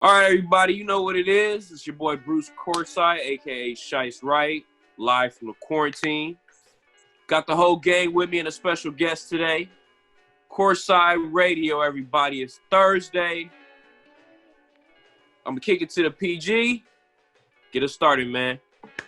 All right, everybody, you know what it is. It's your boy Bruce Courtside, a.k.a. Shice Wright, live from the quarantine. Got the whole gang with me and a special guest today. Courtside Radio, everybody. It's Thursday. I'm going to kick it to the PG. Get us started, man.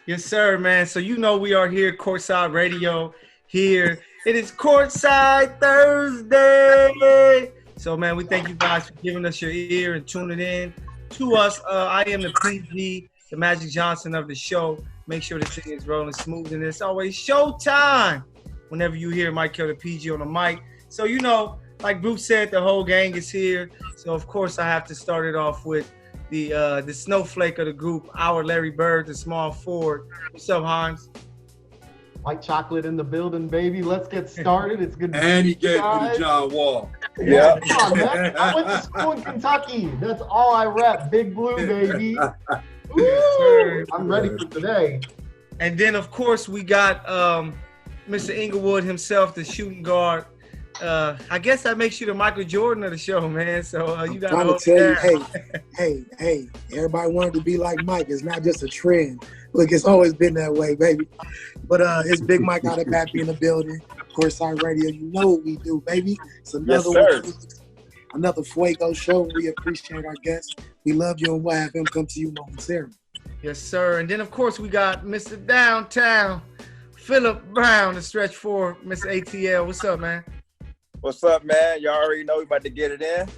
Yes, sir, man. So you know we are here, Courtside Radio, here. It is Courtside Thursday. So, man, we thank you guys for giving us your ear and tuning in to us. I am the PG, the Magic Johnson of the show. Make sure the thing is rolling smooth, and it's always showtime whenever you hear Mike Kill the PG on the mic. So, you know, like Bruce said, the whole gang is here. So, of course, I have to start it off with the snowflake of the group, our Larry Bird, the small forward. What's up, Hans? White chocolate in the building, baby. Let's get started. It's good to see you. And he gave me the John Wall. Yeah. Come on, man. I went to school in Kentucky. That's all I rep. Big Blue, baby. Woo! I'm ready for today. And then, of course, we got Mr. Inglewood himself, the shooting guard. I guess that makes you the Michael Jordan of the show, man. So you got to hold it down. Hey, everybody wanted to be like Mike. It's not just a trend. Look, it's always been that way, baby. But it's Big Mike out of Bappy in the building. Courtside Radio, you know what we do, baby. It's another one, another Fuego show. We appreciate our guests. We love you, and we'll have him come to you momentarily. Yes, sir. And then, of course, we got Mr. Downtown, Philip Brown, the stretch four, Mr. ATL. What's up, man? What's up, man? Y'all already know we about to get it in.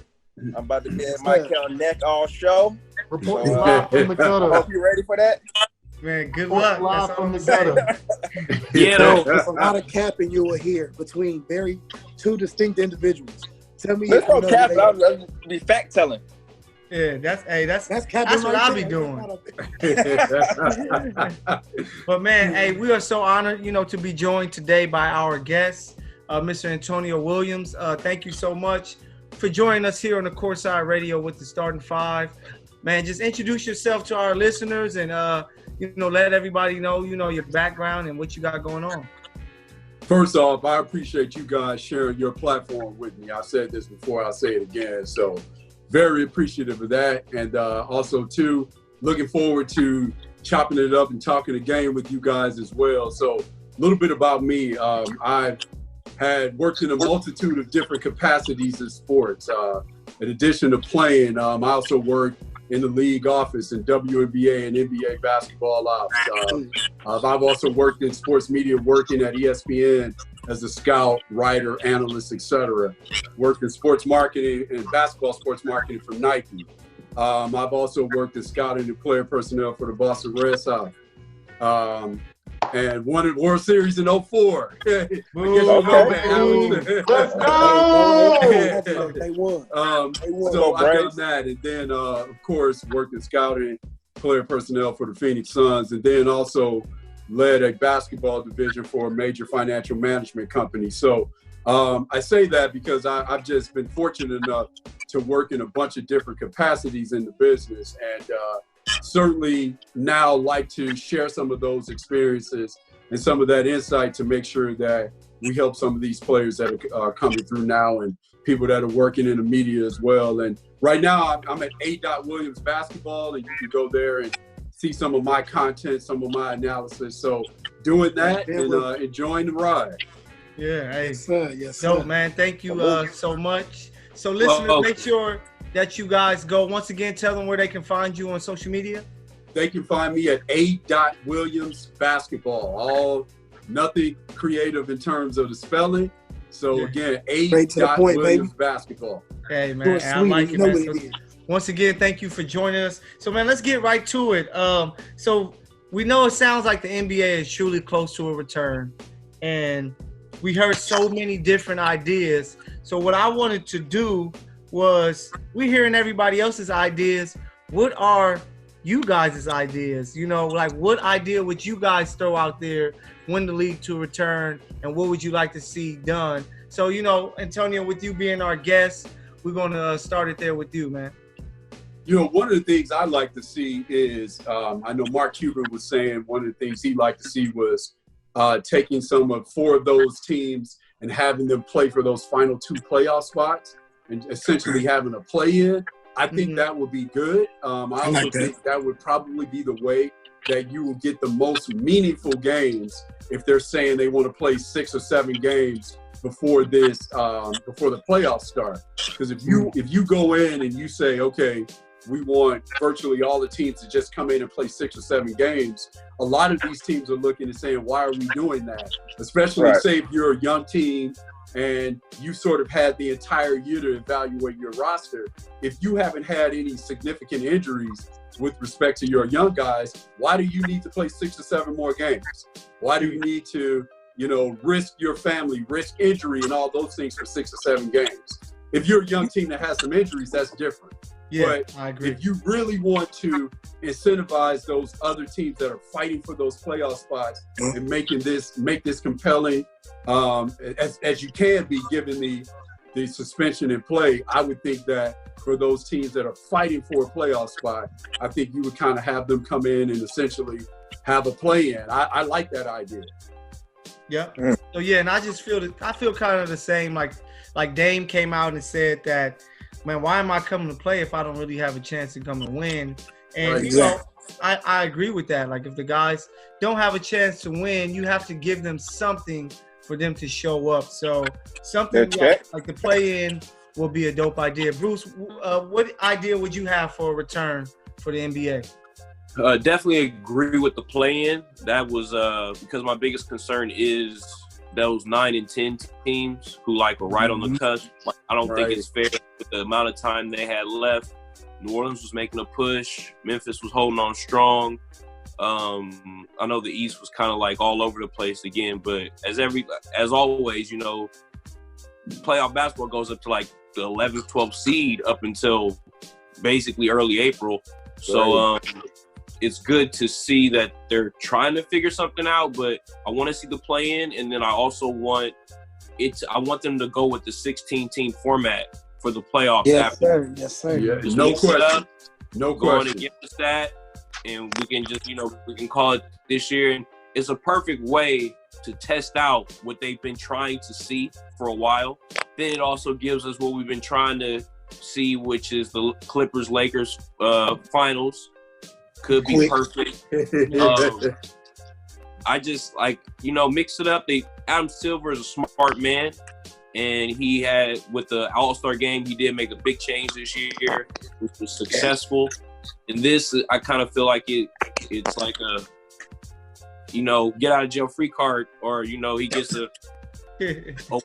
I'm about to be in my count neck all show. Reporting live from the gutter. Hope you ready for that. Man, good luck. Live That's all from I'm the saying. gutter. Yeah, There's a lot of capping you will hear between two distinct individuals. Tell me. Let's go cap it. I'll be fact telling. Yeah, that's capping. That's what right I'll there. be doing. But, man, hey, we are so honored, to be joined today by our guest, Mr. Antonio Williams. Thank you so much for joining us here on the Courtside Radio with the Starting Five. Man, just introduce yourself to our listeners and, let everybody know, your background and what you got going on. First off, I appreciate you guys sharing your platform with me. I said this before, I'll say it again. So very appreciative of that. And also, too, looking forward to chopping it up and talking the game with you guys as well. So a little bit about me. I've had worked in a multitude of different capacities in sports. In addition to playing, I also worked in the league office in WNBA and NBA basketball ops. I've also worked in sports media, working at ESPN as a scout, writer, analyst, etc. Worked in sports marketing and basketball sports marketing for Nike. I've also worked in scouting and player personnel for the Boston Red Sox. And won a World Series in 2004. Let's go! They won. So I've done that. And then, of course, worked in scouting, player personnel for the Phoenix Suns, and then also led a basketball division for a major financial management company. So I say that because I've just been fortunate enough to work in a bunch of different capacities in the business, and certainly now like to share some of those experiences and some of that insight to make sure that we help some of these players that are coming through now and people that are working in the media as well. And right now I'm at A. Williams Basketball, and you can go there and see some of my content, some of my analysis. So doing that and enjoying the ride. Yeah, hey. Yes, sir. Yes, sir. So, man, thank you so much. So, listeners, make sure that you guys go. Once again, tell them where they can find you on social media. They can find me at A. Williams Basketball. Nothing creative in terms of the spelling. So again, A. Williams Basketball. Hey, man, I like it, man. So, once again, thank you for joining us. So, man, let's get right to it. So we know it sounds like the NBA is truly close to a return, and we heard so many different ideas. So what I wanted to do was, we're hearing everybody else's ideas. What are you guys' ideas? What idea would you guys throw out there when the league to return, and what would you like to see done? So, Antonio, with you being our guest, we're going to start it there with you, man. One of the things I'd like to see is, I know Mark Cuban was saying one of the things he'd like to see was taking some of 4 of those teams and having them play for those final 2 playoff spots and essentially having a play-in. I think that would be good. I also think that would probably be the way that you will get the most meaningful games if they're saying they want to play 6 or 7 games before this, before the playoffs start. Because if you go in and you say, okay, we want virtually all the teams to just come in and play 6 or 7 games, a lot of these teams are looking and saying, why are we doing that? Especially say if you're a young team and you sort of had the entire year to evaluate your roster. If you haven't had any significant injuries with respect to your young guys, why do you need to play 6 or 7 more games? Why do you need to, risk your family, risk injury and all those things for 6 or 7 games? If you're a young team that has some injuries, that's different. Yeah, but I agree. If you really want to incentivize those other teams that are fighting for those playoff spots and make this compelling as you can be, given the suspension in play, I would think that for those teams that are fighting for a playoff spot, I think you would kind of have them come in and essentially have a play-in. I like that idea. Yeah. So yeah, and I just feel kind of the same. Like Dame came out and said that, man, why am I coming to play if I don't really have a chance to come and win? And I agree with that. Like if the guys don't have a chance to win, you have to give them something for them to show up. So something like the play-in will be a dope idea. Bruce, what idea would you have for a return for the NBA? Definitely agree with the play-in. That was because my biggest concern is those 9 and 10 teams who are right on the cusp. I don't think it's fair with the amount of time they had left. New Orleans was making a push. Memphis was holding on strong. I know the East was kind of all over the place again, but as always, playoff basketball goes up to the 11th, 12th seed up until basically early April. So it's good to see that they're trying to figure something out, but I want to see the play-in, and then I also want them to go with the 16-team format for the playoffs. Yes, sir. Yes, sir. Yeah, no question. No question. Going against that, and we can just, we can call it this year. And it's a perfect way to test out what they've been trying to see for a while. Then it also gives us what we've been trying to see, which is the Clippers-Lakers finals. Could be perfect. I just mix it up. Adam Silver is a smart man, and he had, with the All-Star game, he did make a big change this year, which was successful. And this, I kind of feel like it's like a, get out of jail free card, or, he gets a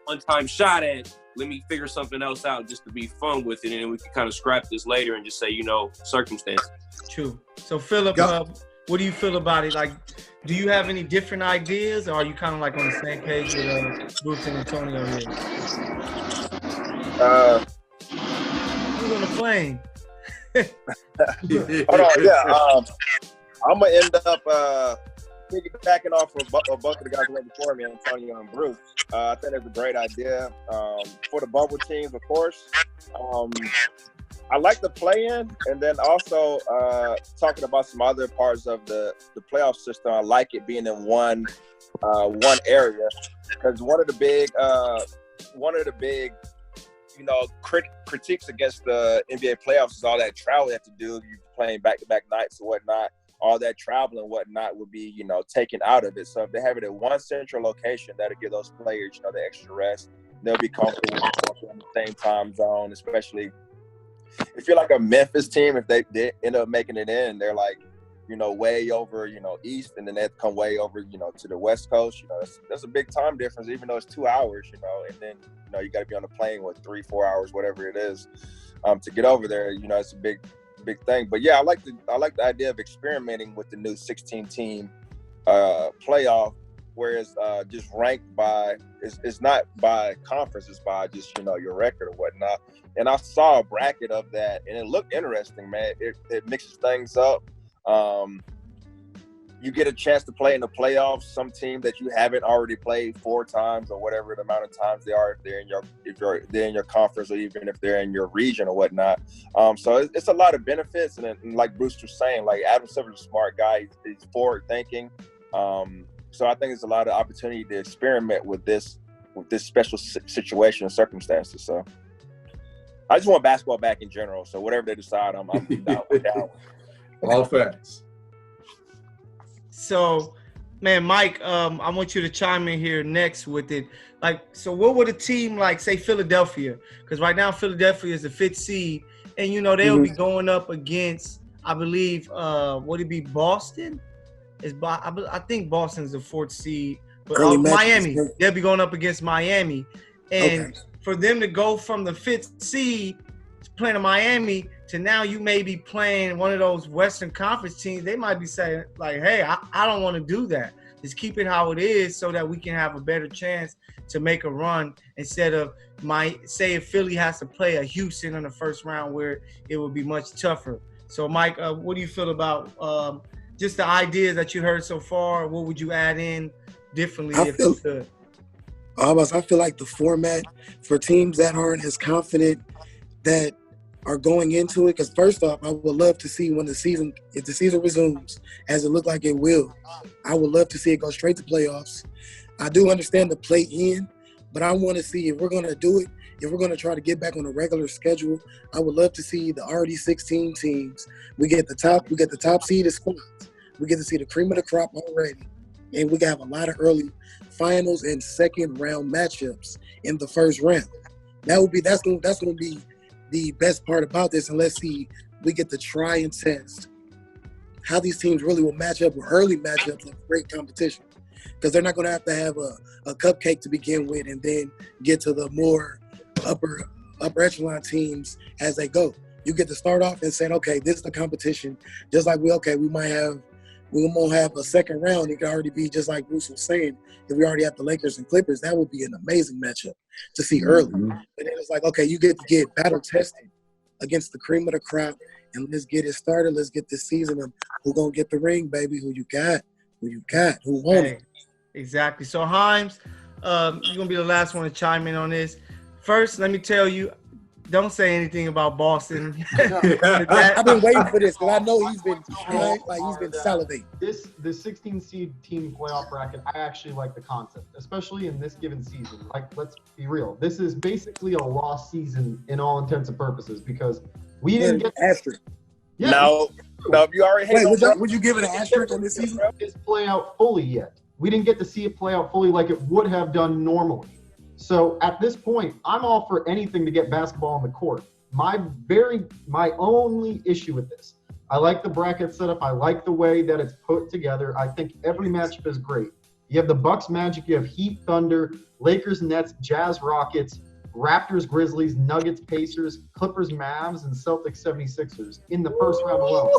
one-time shot at, let me figure something else out just to be fun with it, and then we can kind of scrap this later and just say, circumstances. True. So, Philip, what do you feel about it? Do you have any different ideas, or are you kind of on the same page with Bruce and Antonio here? Who's on the plane? Hold on, yeah. I'm going to end up piggybacking off of both of the guys who went before me, Antonio and Bruce. I think it's a great idea for the bubble teams, of course. I like the play-in, and then also talking about some other parts of the playoff system. I like it being in one area, because one of the big critiques against the NBA playoffs is all that travel you have to do. You're playing back-to-back nights or whatnot. All that travel and whatnot would be, taken out of it. So if they have it at one central location, that'll give those players, the extra rest. They'll be comfortable in the same time zone, especially if you're like a Memphis team. If they end up making it in, they're way over, east, and then they have to come way over, to the West Coast. That's a big time difference, even though it's 2 hours, and then, you got to be on the plane with 3-4 hours, whatever it is, to get over there. It's a big thing. But yeah, I like the idea of experimenting with the new 16-team playoff, whereas just ranked by it's not by conference, it's by just your record or whatnot. And I saw a bracket of that, and it looked interesting, man. It mixes things up. You get a chance to play in the playoffs some team that you haven't already played 4 times or whatever the amount of times they are, if they're in your conference, or even if they're in your region or whatnot. So it's a lot of benefits, and like Bruce was saying, Adam Silver's a smart guy. He's forward thinking. So I think there's a lot of opportunity to experiment with this special situation and circumstances. So I just want basketball back in general. So whatever they decide, I'm down. All facts. So, man, Mike, I want you to chime in here next with it. Like, so what would a team like, say, Philadelphia? Because right now Philadelphia is the 5th seed, and they'll be going up against, I believe, would it be Boston? I think Boston's the 4th seed, but Miami. They'll be going up against Miami, and for them to go from the 5th seed playing in Miami to now you may be playing one of those Western Conference teams, they might be saying like, hey, I don't want to do that. Just keep it how it is so that we can have a better chance to make a run instead of say if Philly has to play a Houston in the first round where it would be much tougher. So, Mike, what do you feel about just the ideas that you heard so far? What would you add in differently if you could? I feel like the format for teams that aren't as confident that are going into it, because first off, I would love to see if the season resumes as it looked like it will, I would love to see it go straight to playoffs. I do understand the play-in, but I want to see if we're going to do it, if we're going to try to get back on a regular schedule, I would love to see the already 16 teams. We get the top seeded squads. We get to see the cream of the crop already, and we can have a lot of early finals and second round matchups in the first round. That's going to be the best part about this, and let's see, we get to try and test how these teams really will match up with early matchups of great competition, because they're not going to have a cupcake to begin with and then get to the more upper echelon teams as they go. You get to start off and say, okay, this is the competition. Just like we won't have a second round. It could already be just like Bruce was saying. If we already have the Lakers and Clippers, that would be an amazing matchup to see early. But then it's like, okay, you get to get battle tested against the cream of the crop, and let's get it started. Let's get this season of who gonna get the ring, baby. Who you got? Who won it? Exactly. So Himes, you're gonna be the last one to chime in on this. First, let me tell you, don't say anything about Boston. I've been waiting for this because I know he's been salivating. The 16 seed team playoff bracket, I actually like the concept, especially in this given season. Like, let's be real. This is basically a lost season in all intents and purposes because we didn't get asterisk. Yeah, no, if you already would you give it an asterisk on this season? It's play out fully yet. We didn't get to see it play out fully like it would have done normally. So at this point, I'm all for anything to get basketball on the court. My only issue with this, I like the bracket setup. I like the way that it's put together. I think every matchup is great. You have the Bucks Magic, you have Heat Thunder, Lakers Nets, Jazz Rockets, Raptors Grizzlies, Nuggets Pacers, Clippers Mavs, and Celtics 76ers in the first round alone.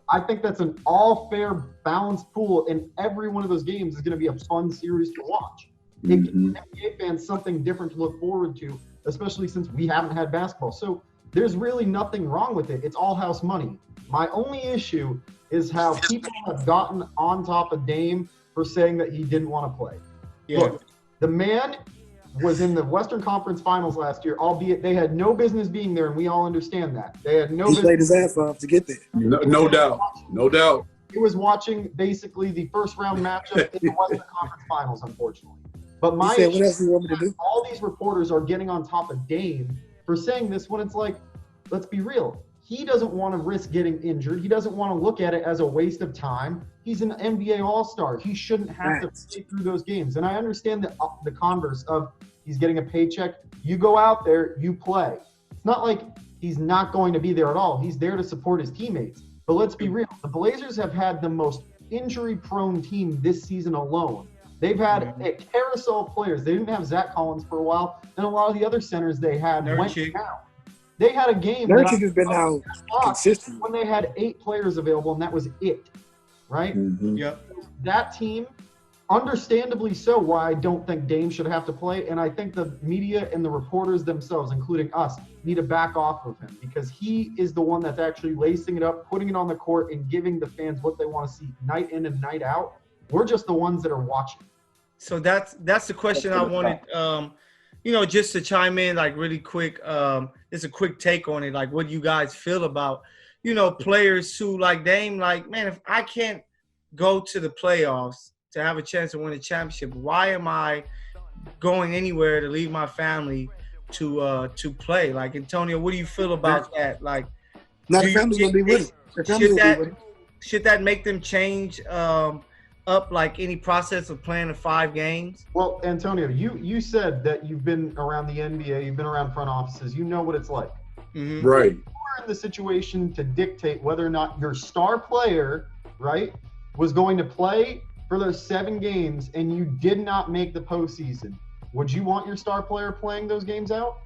I think that's an all fair, balanced pool, and every one of those games is going to be a fun series to watch. It gives NBA fans something different to look forward to, especially since we haven't had basketball. So there's really nothing wrong with it. It's all house money. My only issue is how people have gotten on top of Dame for saying that he didn't want to play. Yeah. Look, the man was in the Western Conference Finals last year, albeit they had no business being there, and we all understand that. They had no business. He played his ass off to get there. No doubt. He was watching basically the first round matchup in the Western Conference Finals, unfortunately. But my issue, what else do you want me to do? All these reporters are getting on top of Dame for saying this when it's like, let's be real. He doesn't want to risk getting injured. He doesn't want to look at it as a waste of time. He's an NBA All-Star. He shouldn't have to play through those games. And I understand the converse of he's getting a paycheck. You go out there, you play. It's not like he's not going to be there at all. He's there to support his teammates. But let's be real. The Blazers have had the most injury-prone team this season alone. They've had a carousel of players. They didn't have Zach Collins for a while, and a lot of the other centers they had went down. They had a game Nurkic has been out consistent when they had 8 players available, and that was it, right? Yep. That team, understandably so, why I don't think Dame should have to play, and I think the media and the reporters themselves, including us, need to back off of him because he is the one that's actually lacing it up, putting it on the court, and giving the fans what they want to see night in and night out. We're just the ones that are watching. So that's the question I wanted, just to chime in, like, really quick. Just a quick take on it. Like, what do you guys feel about, players who, like Dame, like, man, if I can't go to the playoffs to have a chance to win a championship, why am I going anywhere to leave my family to play. Like, Antonio, what do you feel about that? Like, Not the family's gonna be with it. Should that make them change up like any process of playing the 5 games? Well, Antonio, you said that you've been around the NBA, you've been around front offices, you know what it's like. Mm-hmm. Right. You're in the situation to dictate whether or not your star player, right, was going to play for those 7 games and you did not make the postseason. Would you want your star player playing those games out?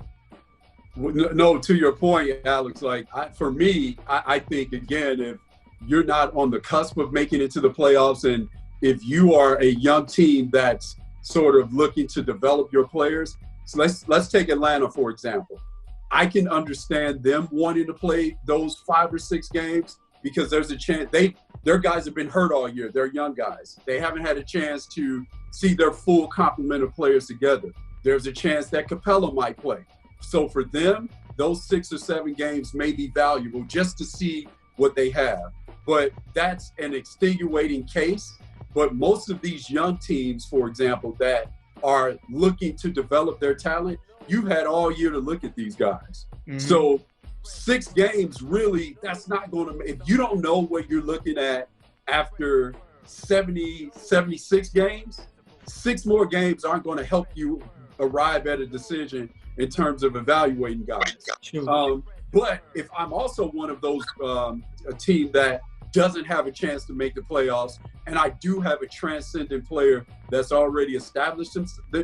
No, to your point, Alex, like for me, I think, again, if you're not on the cusp of making it to the playoffs, and if you are a young team that's sort of looking to develop your players, so let's take Atlanta, for example. I can understand them wanting to play those 5 or 6 games because there's a chance their guys have been hurt all year. They're young guys. They haven't had a chance to see their full complement of players together. There's a chance that Capella might play. So for them, those 6 or 7 games may be valuable just to see what they have. But that's an extenuating case. But most of these young teams, for example, that are looking to develop their talent, you've had all year to look at these guys. Mm-hmm. So 6 games, really, that's not going to – if you don't know what you're looking at after 70, 76 games, 6 more games aren't going to help you arrive at a decision in terms of evaluating guys. But if I'm also one of those a team that doesn't have a chance to make the playoffs, and I do have a transcendent player that's already established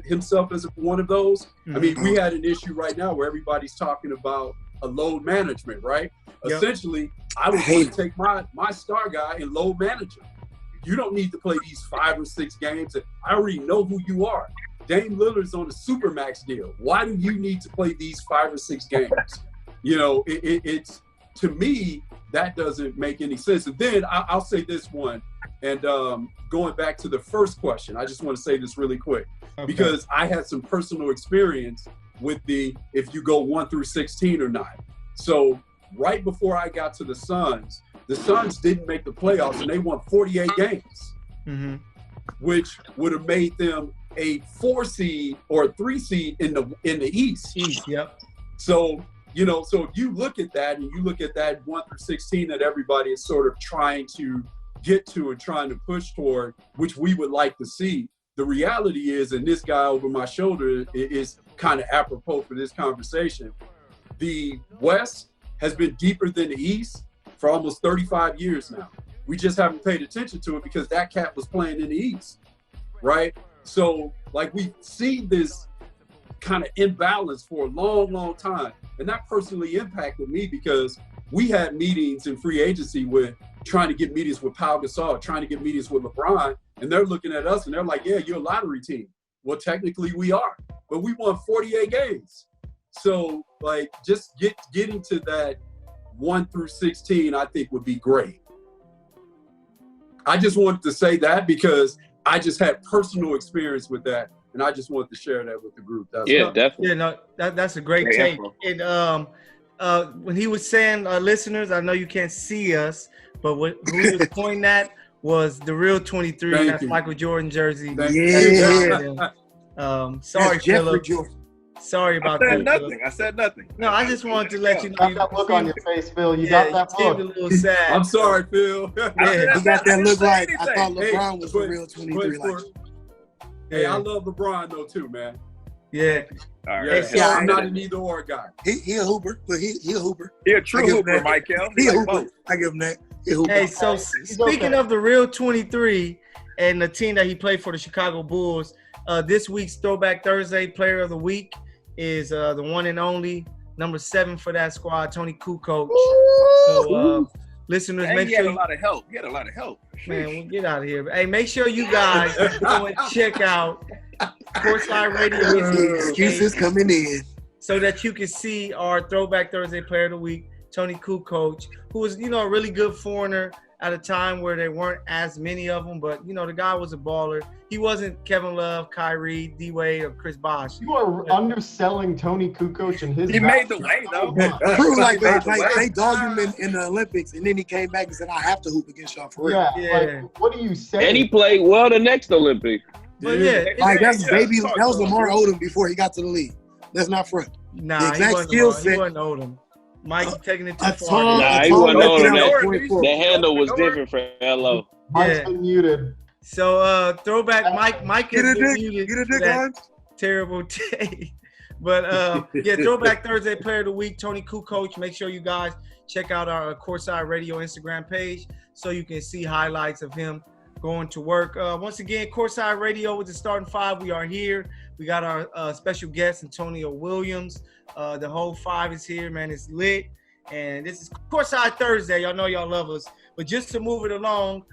himself as one of those. Mm-hmm. I mean, we had an issue right now where everybody's talking about a load management, right? Yep. Essentially, I would want to take my star guy and load manage him. You don't need to play these 5 or 6 games. I already know who you are. Dame Lillard's on a Supermax deal. Why do you need to play these 5 or 6 games? You know, it's to me, that doesn't make any sense. And then I'll say this one, and going back to the first question, I just want to say this really quick, because I had some personal experience with if you go 1 through 16 or not. So right before I got to the Suns didn't make the playoffs, and they won 48 games, mm-hmm. which would have made them a 4 seed or a 3 seed in the East. Yep. So, you know, so if you look at that and you look at that 1 through 16 that everybody is sort of trying to get to and trying to push toward, which we would like to see, the reality is, and this guy over my shoulder is kind of apropos for this conversation, the West has been deeper than the East for almost 35 years now. We just haven't paid attention to it because that cat was playing in the East, right? So, like, we see this kind of imbalance for a long, long time. And that personally impacted me because we had meetings in free agency trying to get meetings with Pau Gasol, trying to get meetings with LeBron, and they're looking at us and they're like, yeah, you're a lottery team. Well, technically we are, but we won 48 games. So, like, just getting to that 1 through 16, I think would be great. I just wanted to say that because I just had personal experience with that, and I just wanted to share that with the group. Definitely. Yeah, no, that's a great take. And when he was saying, listeners, I know you can't see us, but who he was pointing at was the real 23. Thank that's you. Michael Jordan jersey. Yeah. Sorry, Philip. Jordan. Sorry about that. I said nothing. No, I just wanted to let you know. You got that look on your face, Phil. You got that you look. seemed a little sad. I'm sorry, Phil. Yeah, He got that look like I thought Hey, LeBron was the real 23. Hey, I love LeBron though too, man. Yeah. All Yeah, right. so I'm not an either or guy. He a hooper, but he a hooper. He a true I give him hooper, that. Michael. He a Like hooper. both. I give him that. He a hooper. Hey, so speaking of the real 23 and the team that he played for, the Chicago Bulls, this week's Throwback Thursday Player of the Week is the one and only number 7 for that squad, Tony Kukoc. So, listeners, And make he had sure a lot of help. He had a lot of help. man, we'll get out of here. Hey, make sure you guys go and check out Courtside Radio Excuses coming in. so that you can see our Throwback Thursday Player of the Week, Tony Kukoc, who was, a really good foreigner at a time where there weren't as many of them, but, the guy was a baller. He wasn't Kevin Love, Kyrie, D-Wade, or Chris Bosh. You are underselling Tony Kukoc and his. He made the way, though. True, like they dogged him in the Olympics, and then he came back and said, "I have to hoop against y'all for real." Yeah. Like, what do you say? And he played well the next Olympic. But yeah, Like that was Talk Lamar to him. Odom before he got to the league. That's not front. Nah, The he exact wasn't, skill he set. wasn't Odom. Mike taking it too A far. tall, Nah, a he tall wasn't lefty Odom. on That- the point forward. The handle was different for LO. Mike's Yeah. been muted. So throwback Mike Get has a been dick, muted get a for dick, that Hans. terrible take. But yeah, Throwback Thursday Player of the Week, Tony Kukoc. Make sure you guys check out our Courtside Radio Instagram page so you can see highlights of him going to work. Once again, Courtside Radio with the starting five. We are here. We got our special guest, Antonio Williams. The whole five is here, man. It's lit. And this is Courtside Thursday. Y'all know y'all love us. But just to move it along,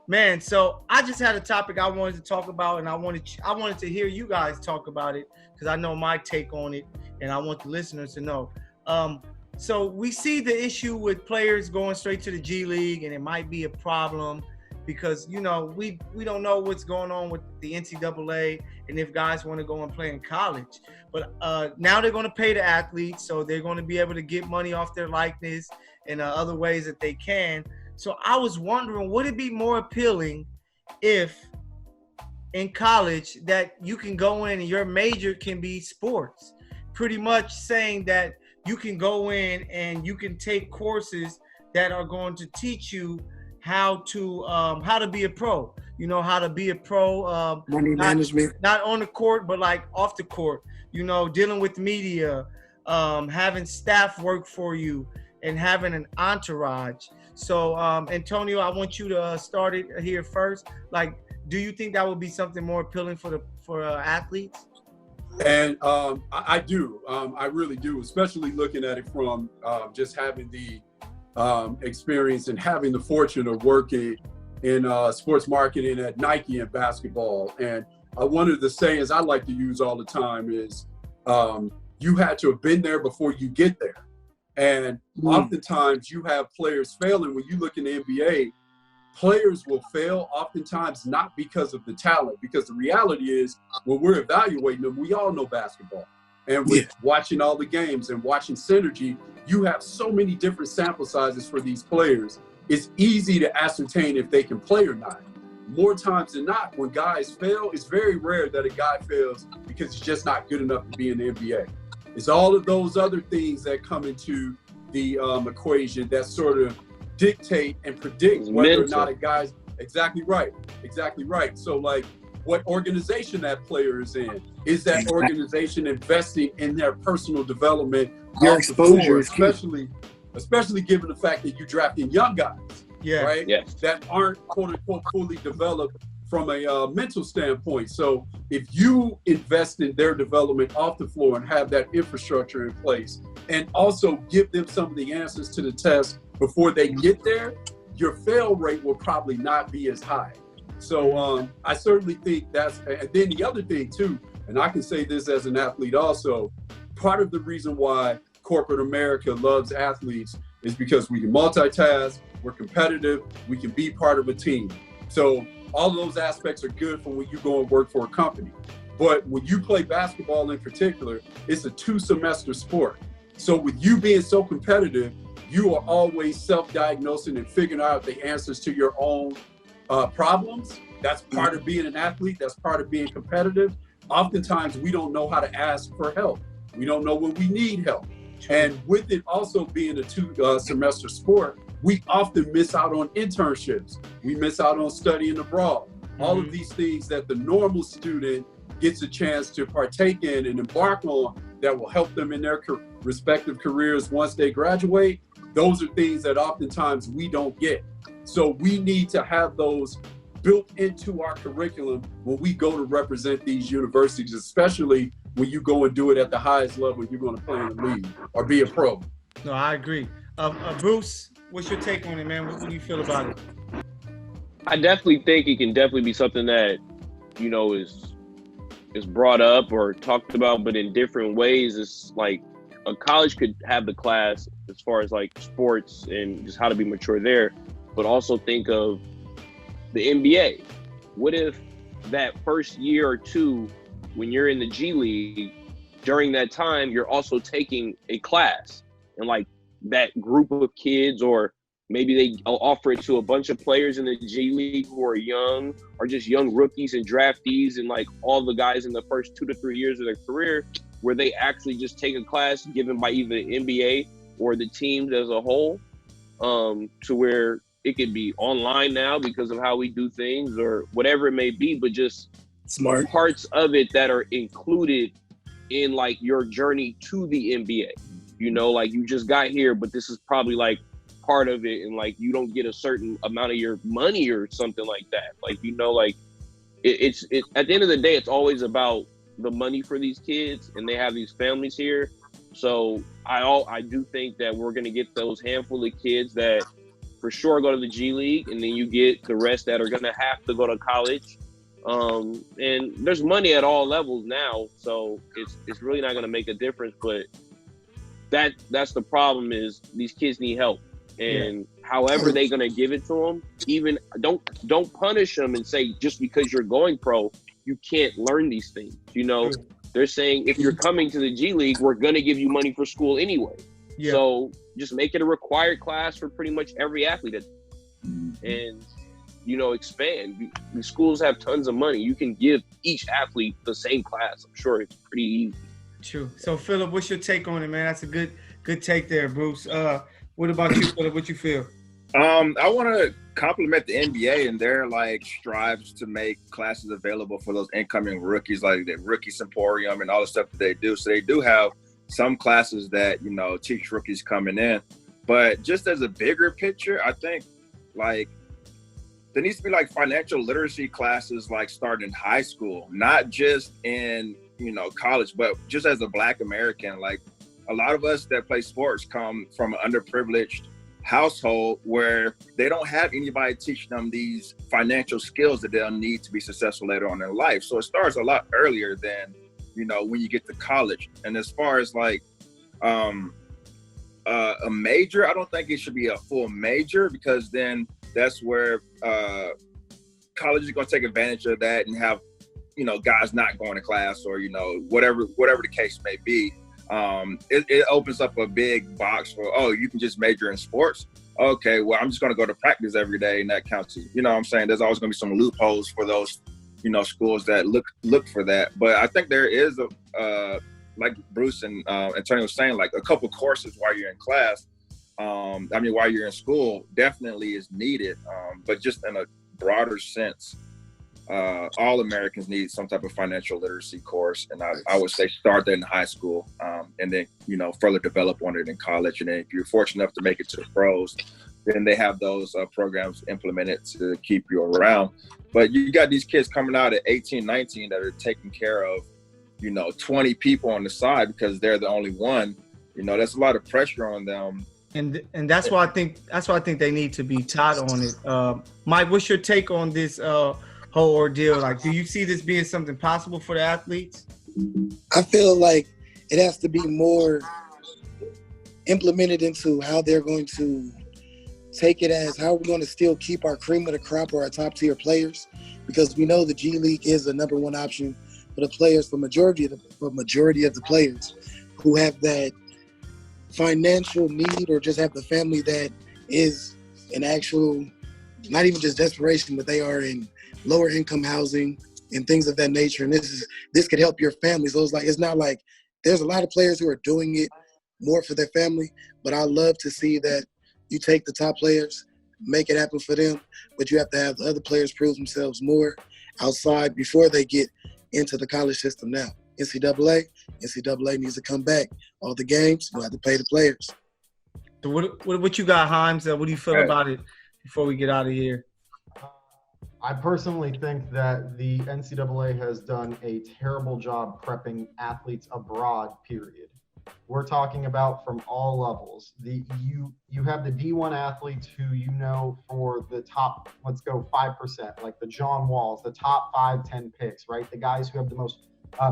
man, so I just had a topic I wanted to talk about, and I wanted to hear you guys talk about it because I know my take on it, and I want the listeners to know. So we see the issue with players going straight to the G League, and it might be a problem because, you know, we don't know what's going on with the NCAA and if guys want to go and play in college. But now they're going to pay the athletes, so they're going to be able to get money off their likeness and other ways that they can. So I was wondering, would it be more appealing if in college that you can go in and your major can be sports? Pretty much saying that you can go in and you can take courses that are going to teach you how to be a pro. You know, how to be a pro. Money management. Not on the court, but like off the court. You know, dealing with media, having staff work for you, and having an entourage. So, Antonio, I want you to start it here first. Like, do you think that would be something more appealing for athletes? And I do. I really do, especially looking at it from just having the experience and having the fortune of working in sports marketing at Nike and basketball. And one of the sayings I like to use all the time is you had to have been there before you get there. And oftentimes you have players failing. When you look in the NBA, players will fail oftentimes not because of the talent, because the reality is when we're evaluating them, we all know basketball. And with watching all the games and watching synergy, you have so many different sample sizes for these players. It's easy to ascertain if they can play or not. More times than not, when guys fail, it's very rare that a guy fails because he's just not good enough to be in the NBA. It's all of those other things that come into the equation that sort of dictate and predict whether or not a guy's exactly right. So like what organization that player is in. Is that organization investing in their personal development? Your exposure is key. Especially given the fact that you're drafting young guys, right? Yes. That aren't quote unquote fully developed from a mental standpoint. So if you invest in their development off the floor and have that infrastructure in place and also give them some of the answers to the test before they get there, your fail rate will probably not be as high. So I certainly think that's, and then the other thing too, and I can say this as an athlete also, part of the reason why corporate America loves athletes is because we can multitask, we're competitive, we can be part of a team. So all of those aspects are good for when you go and work for a company. But when you play basketball in particular, it's a 2-semester sport. So with you being so competitive, you are always self-diagnosing and figuring out the answers to your own problems. That's part of being an athlete. That's part of being competitive. Oftentimes, we don't know how to ask for help. We don't know when we need help. And with it also being a 2-semester sport, we often miss out on internships. We miss out on studying abroad. All of these things that the normal student gets a chance to partake in and embark on that will help them in their respective careers once they graduate. Those are things that oftentimes we don't get. So we need to have those built into our curriculum when we go to represent these universities, especially when you go and do it at the highest level you're going to play in the league or be a pro. No, I agree. Bruce, what's your take on it, man? What do you feel about it? I definitely think it can definitely be something that, you know, is brought up or talked about, but in different ways. It's like a college could have the class as far as like sports and just how to be mature there, but also think of the NBA. What if that first year or two, when you're in the G League, during that time, you're also taking a class and like that group of kids, or maybe they offer it to a bunch of players in the G League who are young or just young rookies and draftees, and like all the guys in the first 2 to 3 years of their career, where they actually just take a class given by either the NBA or the teams as a whole, to where it could be online now because of how we do things or whatever it may be, but just Smart. parts of it that are included in like your journey to the NBA. You know, like you just got here, but this is probably like part of it, and like you don't get a certain amount of your money or something like that. Like, you know, like it's at the end of the day, it's always about the money for these kids, and they have these families here. So I do think that we're gonna get those handful of kids that for sure go to the G League, and then you get the rest that are gonna have to go to college. And there's money at all levels now, so it's really not gonna make a difference. But that's the problem, is these kids need help, and however they're gonna give it to them, even don't punish them and say just because you're going pro you can't learn these things. You know, they're saying if you're coming to the G League, we're gonna give you money for school anyway. So just make it a required class for pretty much every athlete, and you know, expand. The schools have tons of money. You can give each athlete the same class. I'm sure it's pretty easy. True. So, Philip, what's your take on it, man? That's a good take there, Bruce. What about you, Philip? What you feel? I want to compliment the NBA and their like strives to make classes available for those incoming rookies, like the rookie symposium and all the stuff that they do. So they do have some classes that, you know, teach rookies coming in. But just as a bigger picture, I think like there needs to be like financial literacy classes like starting in high school, not just in, you know, college, but just as a Black American. Like a lot of us that play sports come from an underprivileged household where they don't have anybody teaching them these financial skills that they'll need to be successful later on in life. So it starts a lot earlier than, you know, when you get to college. And as far as like a major, I don't think it should be a full major, because then that's where college is going to take advantage of that and have, you know, guys not going to class, or, you know, whatever the case may be. It opens up a big box for, oh, you can just major in sports. Okay, well, I'm just going to go to practice every day, and that counts. You know what I'm saying? There's always going to be some loopholes for those, you know, schools that look for that. But I think there is like Bruce and Antonio was saying, like a couple courses while you're in class. While you're in school, definitely is needed. But just in a broader sense, all Americans need some type of financial literacy course, and I would say start that in high school, and then, you know, further develop on it in college. And then if you're fortunate enough to make it to the pros, then they have those programs implemented to keep you around. But you got these kids coming out at 18, 19 that are taking care of, you know, 20 people on the side because they're the only one. You know, that's a lot of pressure on them. And that's why I think they need to be taught on it. Mike, what's your take on this whole ordeal? Like, do you see this being something possible for the athletes? I feel like it has to be more implemented into how they're going to take it, as how we're going to still keep our cream of the crop or our top tier players, because we know the G League is the number one option for the players, for majority of the players who have that financial need or just have the family that is an actual, not even just desperation, but they are in lower income housing and things of that nature. And this could help your family. So it's not like there's a lot of players who are doing it more for their family, but I love to see that you take the top players, make it happen for them, but you have to have the other players prove themselves more outside before they get into the college system now. NCAA needs to come back. All the games, you'll have to pay the players. So what you got, Himes? What do you feel about it before we get out of here? I personally think that the NCAA has done a terrible job prepping athletes abroad, period. We're talking about from all levels. You have the D1 athletes who, you know, for the top, let's go 5%, like the John Walls, the top 5-10 picks, right? The guys who have the most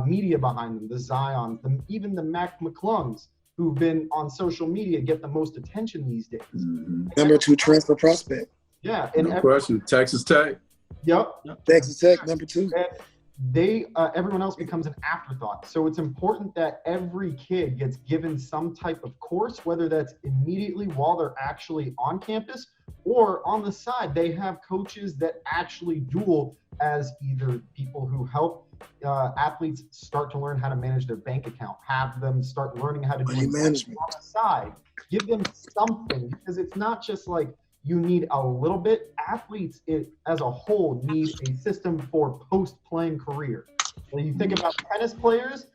media behind them, the Zions, even the Mac McClungs, who've been on social media, get the most attention these days. Mm-hmm. Number 2 transfer prospect. Yeah. And no question. Texas Tech. Yep. Texas Tech, number 2. And everyone else becomes an afterthought. So it's important that every kid gets given some type of course, whether that's immediately while they're actually on campus or on the side, they have coaches that actually duel as either people who help athletes start to learn how to manage their bank account, have them start learning how to do Money management on the side, give them something, because it's not just like you need a little bit. Athletes as a whole need a system for post-playing career. When you think about tennis players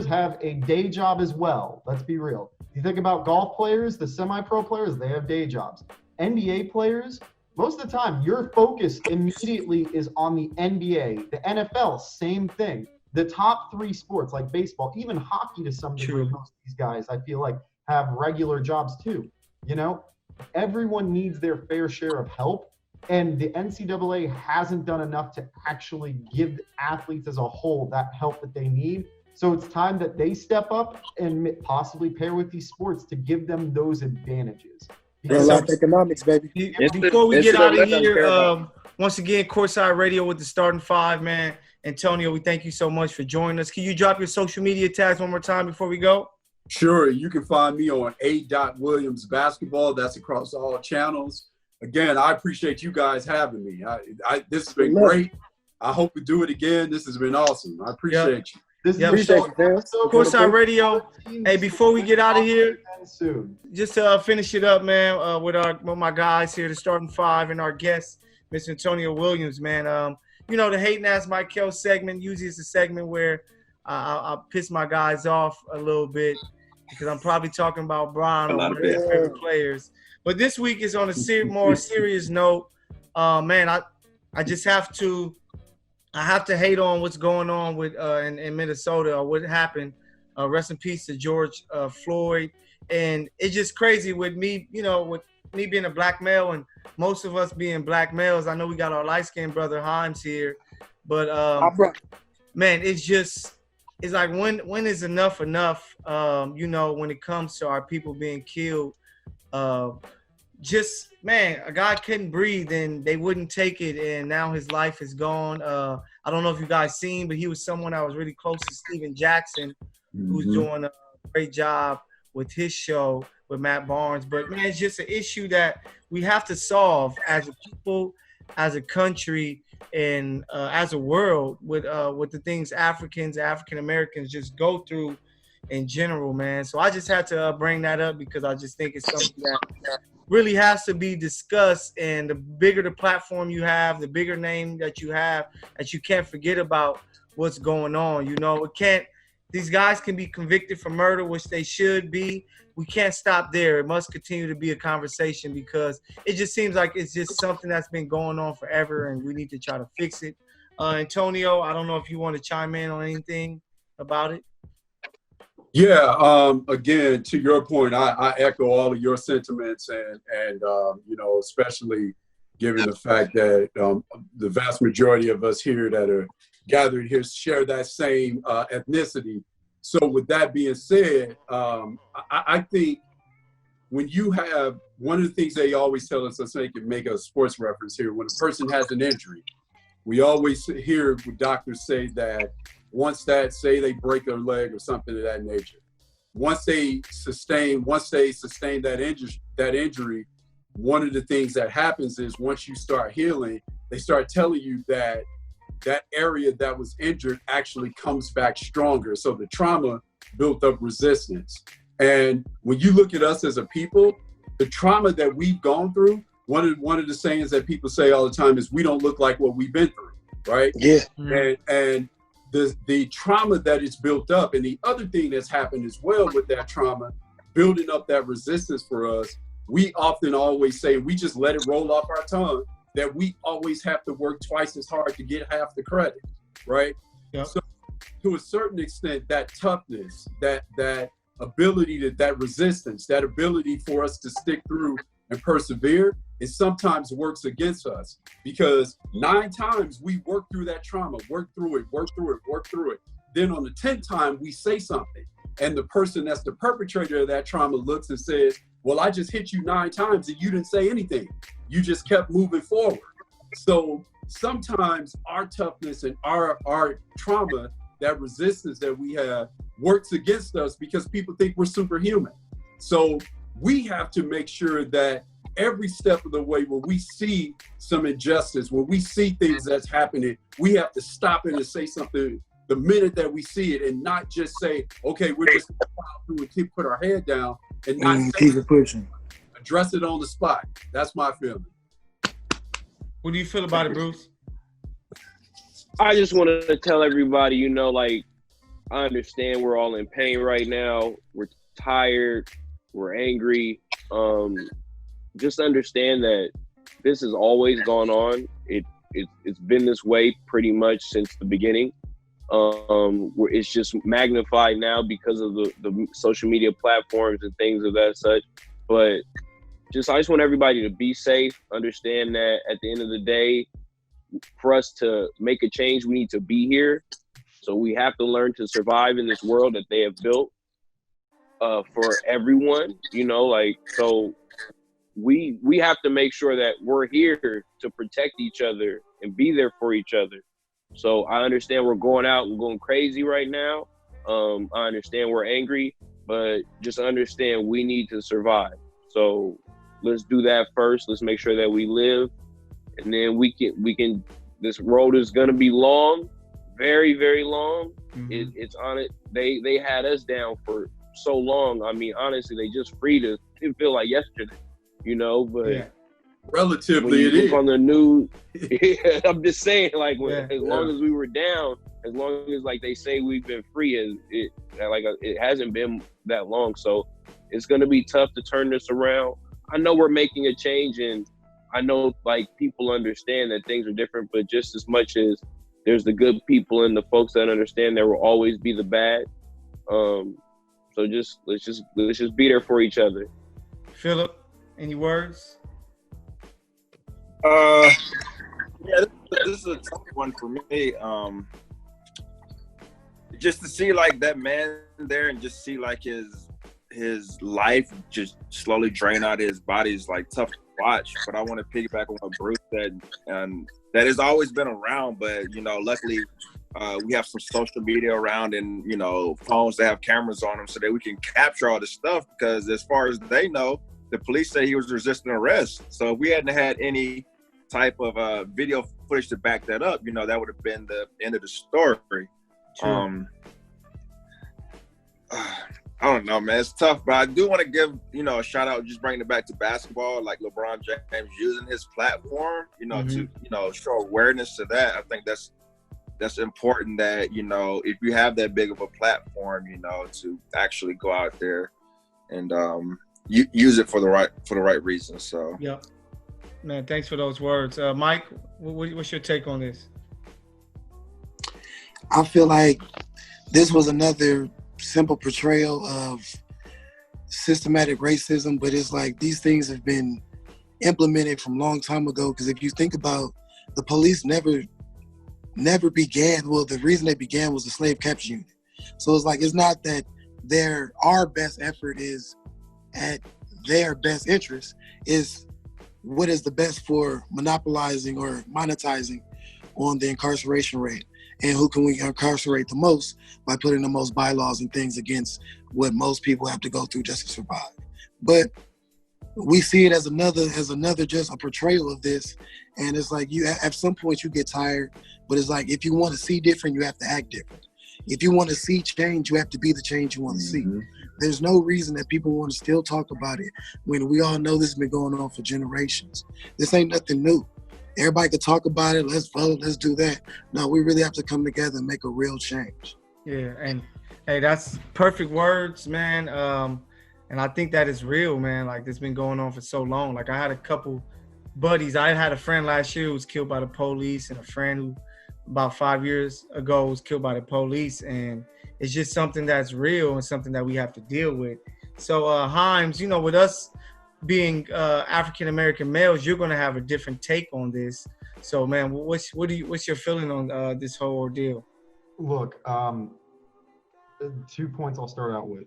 have a day job as well. Let's be real. You think about golf players, the semi-pro players, they have day jobs. NBA players, most of the time, your focus immediately is on the NBA. The NFL, same thing. The top three sports, like baseball, even hockey to some degree, most of these guys, I feel like, have regular jobs too. You know, everyone needs their fair share of help, and the NCAA hasn't done enough to actually give athletes as a whole that help that they need. So it's time that they step up and possibly pair with these sports to give them those advantages. Real life economics, baby. Before we get out of here, once again, Courtside Radio with the starting five, man. Antonio, we thank you so much for joining us. Can you drop your social media tags one more time before we go? Sure. You can find me on A.Williams Basketball. That's across all channels. Again, I appreciate you guys having me. This has been great. I hope we do it again. This has been awesome. I appreciate you. Courtside Radio. Hey, before we get out of here, just to finish it up, man, with my guys here, the starting five, and our guest, Mr. Antonio Williams, man. You know, the Hating Ass Michael segment usually is a segment where I piss my guys off a little bit because I'm probably talking about Brian or one of his favorite players. But this week is on a more serious note. Man, I just have to hate on what's going on with in Minnesota, or what happened. Rest in peace to George Floyd. And it's just crazy with me, you know, with me being a black male and most of us being black males. I know we got our light-skinned brother Himes here, but man, it's like when is enough? You know, when it comes to our people being killed. Man, a guy couldn't breathe and they wouldn't take it, and now his life is gone. I don't know if you guys seen, but he was someone that was really close to Steven Jackson, who's doing a great job with his show with Matt Barnes. But man, it's just an issue that we have to solve as a people, as a country, and as a world with the things African Americans just go through in general, man. So I just had to bring that up because I just think it's something that really has to be discussed. And the bigger the platform you have, the bigger name that you have, that you can't forget about what's going on. You know, these guys can be convicted for murder, which they should be. We can't stop there. It must continue to be a conversation because it just seems like it's just something that's been going on forever, and we need to try to fix it. Antonio, I don't know if you want to chime in on anything about it. Yeah, again, to your point, I echo all of your sentiments, and you know, especially given the fact that the vast majority of us here that are gathered here share that same ethnicity. So with that being said, I think when you have, one of the things they always tell us, let's make a sports reference here, when a person has an injury, we always hear doctors say that once say they break their leg or something of that nature, once they sustain that injury, one of the things that happens is once you start healing, they start telling you that area that was injured actually comes back stronger. So the trauma built up resistance. And when you look at us as a people, the trauma that we've gone through, one of the sayings that people say all the time is we don't look like what we've been through, right? Yeah. And the trauma that is built up, and the other thing that's happened as well with that trauma, building up that resistance for us, we often always say, we just let it roll off our tongue, that we always have to work twice as hard to get half the credit, right? Yep. So to a certain extent, that toughness, that ability, that resistance, that ability for us to stick through and persevere, it sometimes works against us, because 9 times we work through that trauma, work through it. Then on the 10th time, we say something. And the person that's the perpetrator of that trauma looks and says, well, I just hit you 9 times and you didn't say anything. You just kept moving forward. So sometimes our toughness and our trauma, that resistance that we have, works against us because people think we're superhuman. So we have to make sure that every step of the way when we see some injustice, when we see things that's happening, we have to stop it and say something the minute that we see it, and not just say, okay, we're just going to plow through and put our head down and not keep it pushing. Address it on the spot. That's my feeling. What do you feel about it, Bruce? I just want to tell everybody, you know, like, I understand we're all in pain right now. We're tired. We're angry. Just understand that this has always gone on. It's been this way pretty much since the beginning. It's just magnified now because of the social media platforms and things of that such. But I just want everybody to be safe. Understand that at the end of the day, for us to make a change, we need to be here. So we have to learn to survive in this world that they have built for everyone, you know, like, so we have to make sure that we're here to protect each other and be there for each other. So I understand we're going out and going crazy right now. I understand we're angry, but just understand we need to survive. So let's do that first. Let's make sure that we live, and then we can. This road is gonna be long, very, very long. Mm-hmm. It's on it. They had us down for so long. I mean, honestly, they just freed us. It didn't feel like yesterday, you know. But relatively, it is on the news. I'm just saying, like, as long as we were down, as long as like they say we've been free, it hasn't been that long. So it's gonna be tough to turn this around. I know we're making a change, and I know like people understand that things are different, but just as much as there's the good people and the folks that understand, there will always be the bad. So let's just be there for each other. Philip, any words? Yeah, this is a tough one for me. Just to see like that man there and just see like his life just slowly drain out of his body is like tough to watch. But I want to piggyback on what Bruce said, and that has always been around, but you know, luckily we have some social media around, and you know, phones that have cameras on them so that we can capture all this stuff, because as far as they know, the police say he was resisting arrest. So if we hadn't had any type of video footage to back that up, you know, that would have been the end of the story. I don't know, man. It's tough, but I do want to give, you know, a shout out, just bringing it back to basketball, like LeBron James using his platform, you know, to, you know, show awareness to that. I think that's important, that, you know, if you have that big of a platform, you know, to actually go out there and use it for the right reasons. So yeah, man, thanks for those words. Mike, what's your take on this? I feel like this was another simple portrayal of systematic racism, but it's like these things have been implemented from a long time ago. Because if you think about, the police never began, well, the reason they began was the slave capture unit. So it's like, it's not that our best effort is at their best interest, is what is the best for monopolizing or monetizing on the incarceration rate. And who can we incarcerate the most by putting the most bylaws and things against what most people have to go through just to survive. But we see it as another just a portrayal of this. And it's like, you at some point you get tired, but it's like, if you want to see different, you have to act different. If you want to see change, you have to be the change you want to see. There's no reason that people want to still talk about it when we all know this has been going on for generations. This ain't nothing new. Everybody could talk about it. Let's vote. Let's do that. No, we really have to come together and make a real change. Yeah, and hey, that's perfect words, man. And I think that is real, man. Like, it's been going on for so long. Like, I had a couple buddies. I had a friend last year who was killed by the police, and a friend who about 5 years ago was killed by the police. And it's just something that's real and something that we have to deal with. So, Himes, you know, with us being African-American males, you're going to have a different take on this. So, man, what's your feeling on this whole ordeal? Look, 2 points I'll start out with.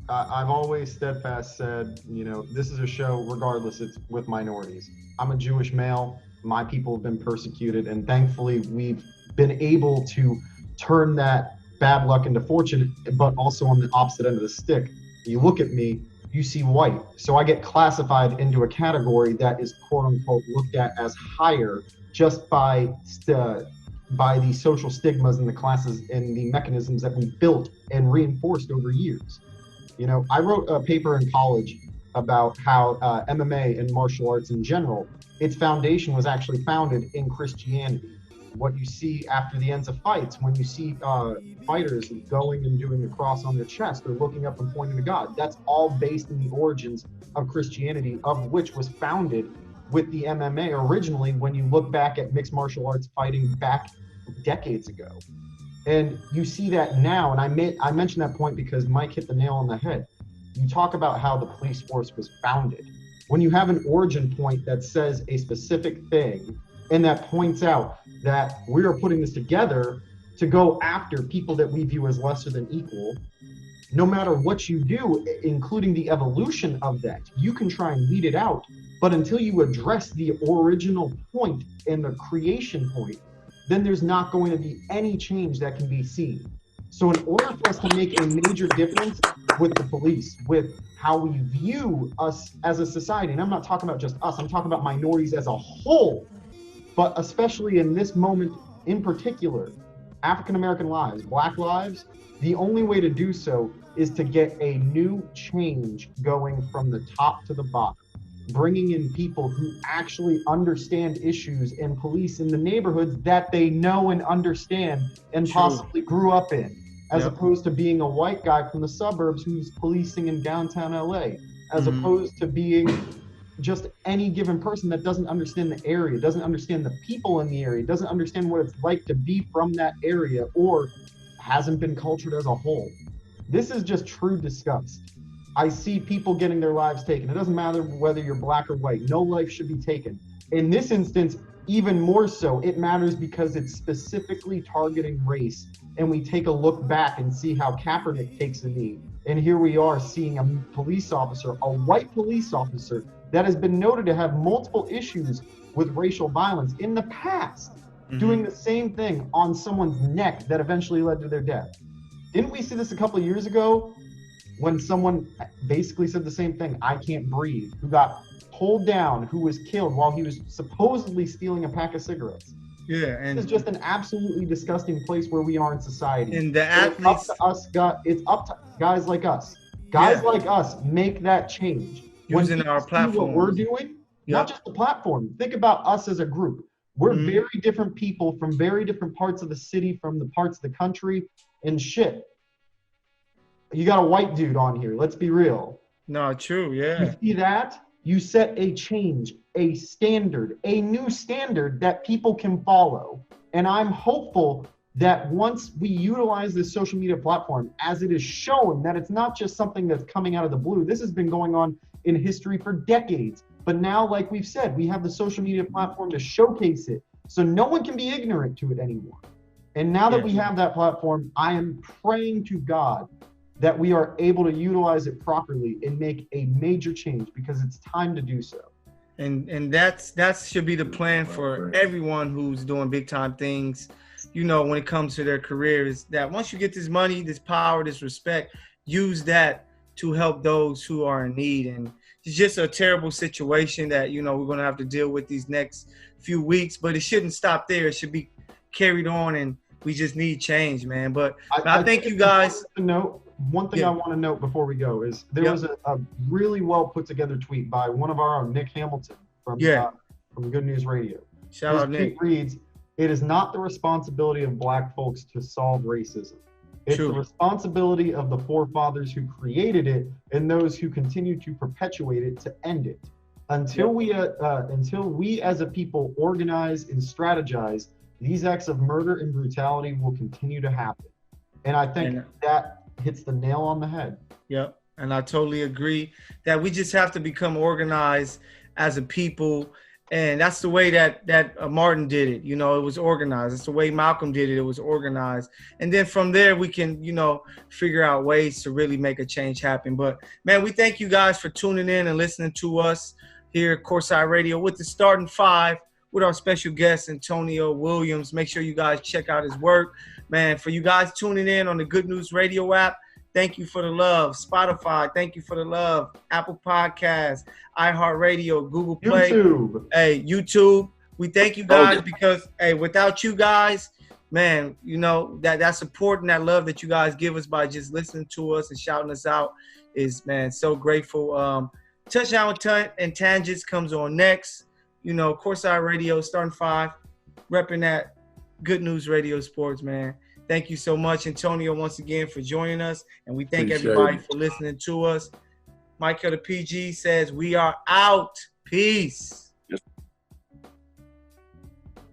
I've always steadfast said, you know, this is a show, regardless, it's with minorities. I'm a Jewish male. My people have been persecuted, and thankfully we've been able to turn that bad luck into fortune, but also on the opposite end of the stick. You look at me, you see white. So I get classified into a category that is quote unquote looked at as higher just by the social stigmas and the classes and the mechanisms that we built and reinforced over years. You know, I wrote a paper in college about how MMA and martial arts in general, its foundation was actually founded in Christianity. What you see after the ends of fights, when you see fighters going and doing the cross on their chest or looking up and pointing to God, that's all based in the origins of Christianity, of which was founded with the MMA originally when you look back at mixed martial arts fighting back decades ago. And you see that now, and I mentioned that point because Mike hit the nail on the head. You talk about how the police force was founded. When you have an origin point that says a specific thing and that points out that we are putting this together to go after people that we view as lesser than equal, no matter what you do, including the evolution of that, you can try and weed it out. But until you address the original point and the creation point, then there's not going to be any change that can be seen. So in order for us to make a major difference with the police, with how we view us as a society, and I'm not talking about just us, I'm talking about minorities as a whole, but especially in this moment in particular, African-American lives, Black lives, the only way to do so is to get a new change going from the top to the bottom, bringing in people who actually understand issues and police in the neighborhoods that they know and understand and possibly grew up in, as opposed to being a white guy from the suburbs who's policing in downtown LA, as opposed to being just any given person that doesn't understand the area, doesn't understand the people in the area, doesn't understand what it's like to be from that area, or hasn't been cultured as a whole. This is just true disgust. I see people getting their lives taken. It doesn't matter whether you're Black or white. No life should be taken. In this instance, even more so, it matters because it's specifically targeting race. And we take a look back and see how Kaepernick takes a knee. And here we are seeing a police officer, a white police officer, that has been noted to have multiple issues with racial violence in the past, doing the same thing on someone's neck that eventually led to their death. Didn't we see this a couple of years ago when someone basically said the same thing, I can't breathe, who got pulled down, who was killed while he was supposedly stealing a pack of cigarettes? Yeah, and it's just an absolutely disgusting place where we are in society. And the athletes, it's up to guys like us. Guys like us make that change. Using our platform. What we're doing, not just the platform. Think about us as a group. We're very different people from very different parts of the city, from the parts of the country, and shit. You got a white dude on here. Let's be real. No, true, yeah. You see that? You set a change, a standard, a new standard that people can follow. And I'm hopeful that once we utilize this social media platform, as it is shown that it's not just something that's coming out of the blue. This has been going on in history for decades. But now, like we've said, we have the social media platform to showcase it. So no one can be ignorant to it anymore. And now that we have that platform, I am praying to God that we are able to utilize it properly and make a major change, because it's time to do so. And that should be the plan for everyone who's doing big time things, you know, when it comes to their careers, that once you get this money, this power, this respect, use that to help those who are in need. And it's just a terrible situation that, you know, we're going to have to deal with these next few weeks, but it shouldn't stop there. It should be carried on, and we just need change, man. But I thank you guys. One thing I want to note before we go is there was a really well put together tweet by one of our own, Nick Hamilton from Good News Radio. Shout out, Nick. Tweet reads, "It is not the responsibility of Black folks to solve racism. It's the responsibility of the forefathers who created it and those who continue to perpetuate it to end it. Until we as a people organize and strategize, these acts of murder and brutality will continue to happen." And I think that hits the nail on the head. Yep. And I totally agree that we just have to become organized as a people. And that's the way that Martin did it. You know, it was organized. It's the way Malcolm did it. It was organized. And then from there, we can, you know, figure out ways to really make a change happen. But, man, we thank you guys for tuning in and listening to us here at Courtside Radio with the Starting Five with our special guest, Antonio Williams. Make sure you guys check out his work. Man, for you guys tuning in on the Good News Radio app, thank you for the love. Spotify, thank you for the love. Apple Podcasts, iHeartRadio, Google Play, YouTube. We thank you guys because, without you guys, man, that support and that love that you guys give us by just listening to us and shouting us out is, man, so grateful. Touchdown and Tangents comes on next. Courtside Radio, starting 5, repping that Good News Radio Sports, man. Thank you so much, Antonio, once again for joining us, and we thank everybody for listening to us. Michael the PG says we are out. Peace.